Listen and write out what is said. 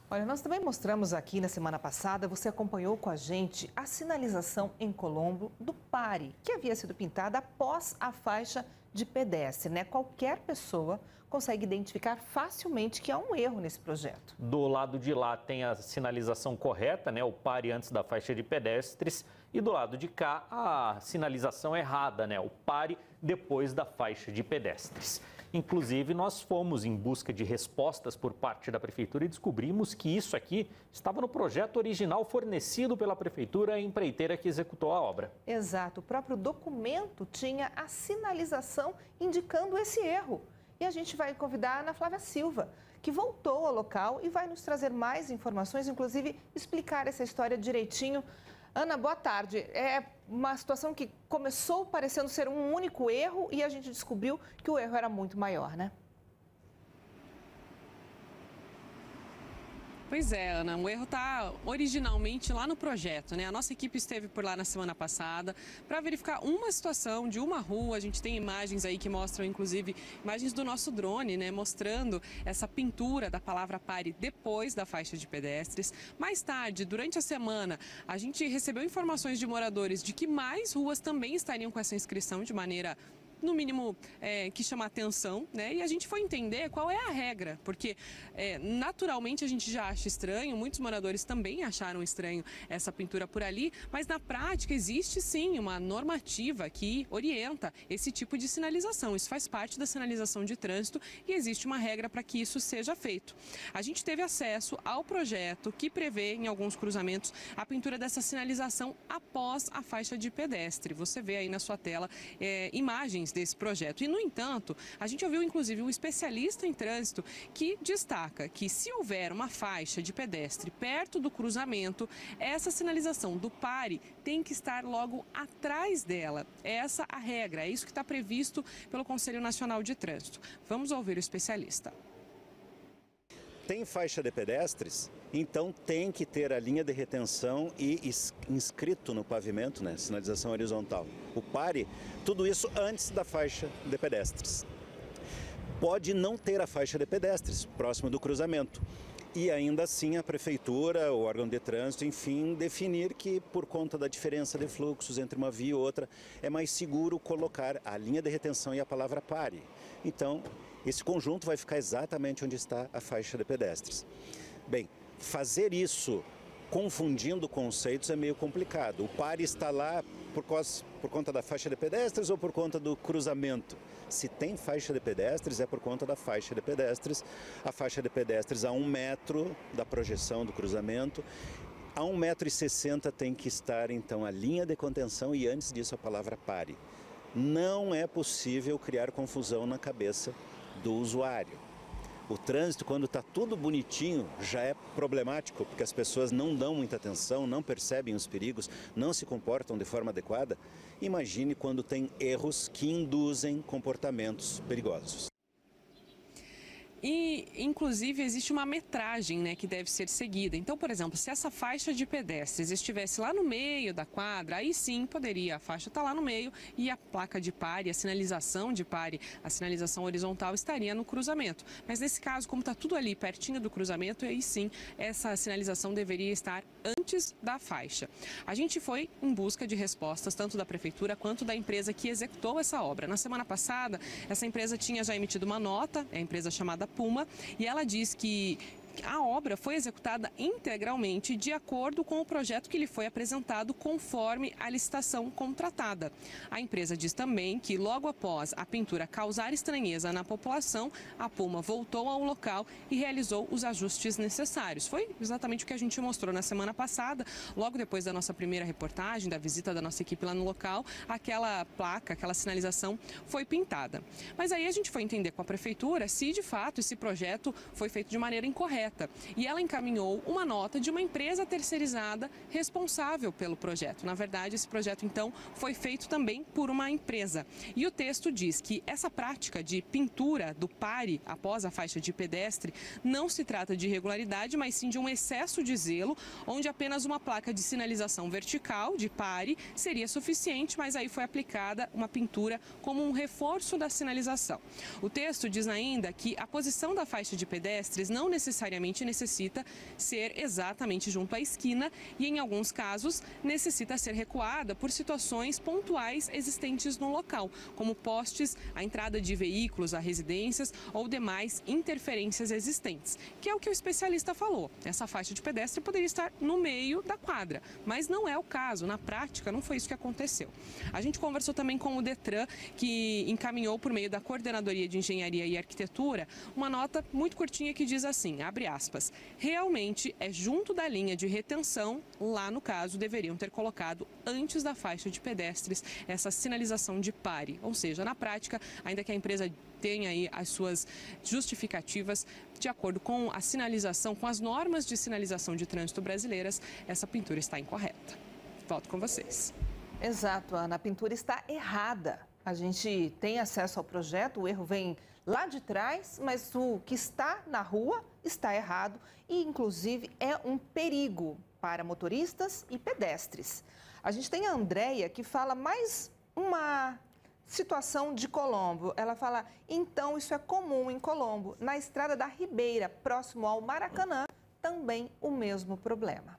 Olha, nós também mostramos aqui na semana passada, você acompanhou com a gente a sinalização em Colombo do pare, que havia sido pintada após a faixa de pedestre, né? Qualquer pessoa consegue identificar facilmente que há um erro nesse projeto. Do lado de lá tem a sinalização correta, né? O pare antes da faixa de pedestres. E do lado de cá, a sinalização errada, né? O pare depois da faixa de pedestres. Inclusive, nós fomos em busca de respostas por parte da Prefeitura e descobrimos que isso aqui estava no projeto original fornecido pela Prefeitura à empreiteira que executou a obra. Exato, o próprio documento tinha a sinalização indicando esse erro. E a gente vai convidar a Ana Flávia Silva, que voltou ao local e vai nos trazer mais informações, inclusive explicar essa história direitinho. Ana, boa tarde. É uma situação que começou parecendo ser um único erro e a gente descobriu que o erro era muito maior, né? Pois é, Ana, o erro está originalmente lá no projeto, né? A nossa equipe esteve por lá na semana passada para verificar uma situação de uma rua. A gente tem imagens aí que mostram, inclusive, imagens do nosso drone, né? Mostrando essa pintura da palavra pare depois da faixa de pedestres. Mais tarde, durante a semana, a gente recebeu informações de moradores de que mais ruas também estariam com essa inscrição de maneira, no mínimo, que chama atenção, né? E a gente foi entender qual é a regra, porque naturalmente a gente já acha estranho, muitos moradores também acharam estranho essa pintura por ali, mas na prática existe sim uma normativa que orienta esse tipo de sinalização. Isso faz parte da sinalização de trânsito e existe uma regra para que isso seja feito. A gente teve acesso ao projeto que prevê em alguns cruzamentos a pintura dessa sinalização após a faixa de pedestre. Você vê aí na sua tela imagens desse projeto. E, no entanto, a gente ouviu, inclusive, um especialista em trânsito que destaca que se houver uma faixa de pedestre perto do cruzamento, essa sinalização do pare tem que estar logo atrás dela. Essa a regra, é isso que está previsto pelo Conselho Nacional de Trânsito. Vamos ouvir o especialista. Tem faixa de pedestres, então tem que ter a linha de retenção e inscrito no pavimento, né, sinalização horizontal. O pare, tudo isso antes da faixa de pedestres. Pode não ter a faixa de pedestres próximo do cruzamento. E ainda assim a prefeitura, o órgão de trânsito, enfim, definir que por conta da diferença de fluxos entre uma via e outra, é mais seguro colocar a linha de retenção e a palavra pare. Então, esse conjunto vai ficar exatamente onde está a faixa de pedestres. Bem, fazer isso confundindo conceitos é meio complicado. O pare está lá por conta da faixa de pedestres ou por conta do cruzamento? Se tem faixa de pedestres, é por conta da faixa de pedestres. A faixa de pedestres a 1 metro da projeção do cruzamento. A 1,60 m tem que estar, então, a linha de contenção e antes disso a palavra pare. Não é possível criar confusão na cabeça do usuário. O trânsito, quando está tudo bonitinho, já é problemático, porque as pessoas não dão muita atenção, não percebem os perigos, não se comportam de forma adequada. Imagine quando tem erros que induzem comportamentos perigosos. E, inclusive, existe uma metragem, né, que deve ser seguida. Então, por exemplo, se essa faixa de pedestres estivesse lá no meio da quadra, aí sim poderia, a faixa está lá no meio e a placa de pare, a sinalização de pare, a sinalização horizontal estaria no cruzamento. Mas nesse caso, como está tudo ali pertinho do cruzamento, aí sim essa sinalização deveria estar antes da faixa. A gente foi em busca de respostas tanto da prefeitura quanto da empresa que executou essa obra. Na semana passada, essa empresa tinha já emitido uma nota, é a empresa chamada Puma, e ela diz que a obra foi executada integralmente de acordo com o projeto que lhe foi apresentado conforme a licitação contratada. A empresa diz também que logo após a pintura causar estranheza na população, a Puma voltou ao local e realizou os ajustes necessários. Foi exatamente o que a gente mostrou na semana passada, logo depois da nossa primeira reportagem, da visita da nossa equipe lá no local, aquela placa, aquela sinalização foi pintada. Mas aí a gente foi entender com a prefeitura se de fato esse projeto foi feito de maneira incorreta. E ela encaminhou uma nota de uma empresa terceirizada responsável pelo projeto. Na verdade, esse projeto, então, foi feito também por uma empresa. E o texto diz que essa prática de pintura do pare após a faixa de pedestre não se trata de irregularidade, mas sim de um excesso de zelo, onde apenas uma placa de sinalização vertical de pare seria suficiente, mas aí foi aplicada uma pintura como um reforço da sinalização. O texto diz ainda que a posição da faixa de pedestres não necessariamente necessariamente necessita ser exatamente junto à esquina e, em alguns casos, necessita ser recuada por situações pontuais existentes no local, como postes, a entrada de veículos a residências ou demais interferências existentes, que é o que o especialista falou. Essa faixa de pedestre poderia estar no meio da quadra, mas não é o caso. Na prática, não foi isso que aconteceu. A gente conversou também com o Detran, que encaminhou por meio da Coordenadoria de Engenharia e Arquitetura uma nota muito curtinha que diz assim, abre aspas, realmente é junto da linha de retenção, lá no caso deveriam ter colocado antes da faixa de pedestres essa sinalização de pare, ou seja, na prática, ainda que a empresa tenha aí as suas justificativas, de acordo com a sinalização, com as normas de sinalização de trânsito brasileiras, essa pintura está incorreta. Volto com vocês. Exato, Ana, a pintura está errada. A gente tem acesso ao projeto, o erro vem lá de trás, mas o que está na rua está errado e, inclusive, é um perigo para motoristas e pedestres. A gente tem a Andréia, que fala mais uma situação de Colombo. Ela fala, então, isso é comum em Colombo. Na estrada da Ribeira, próximo ao Maracanã, também o mesmo problema.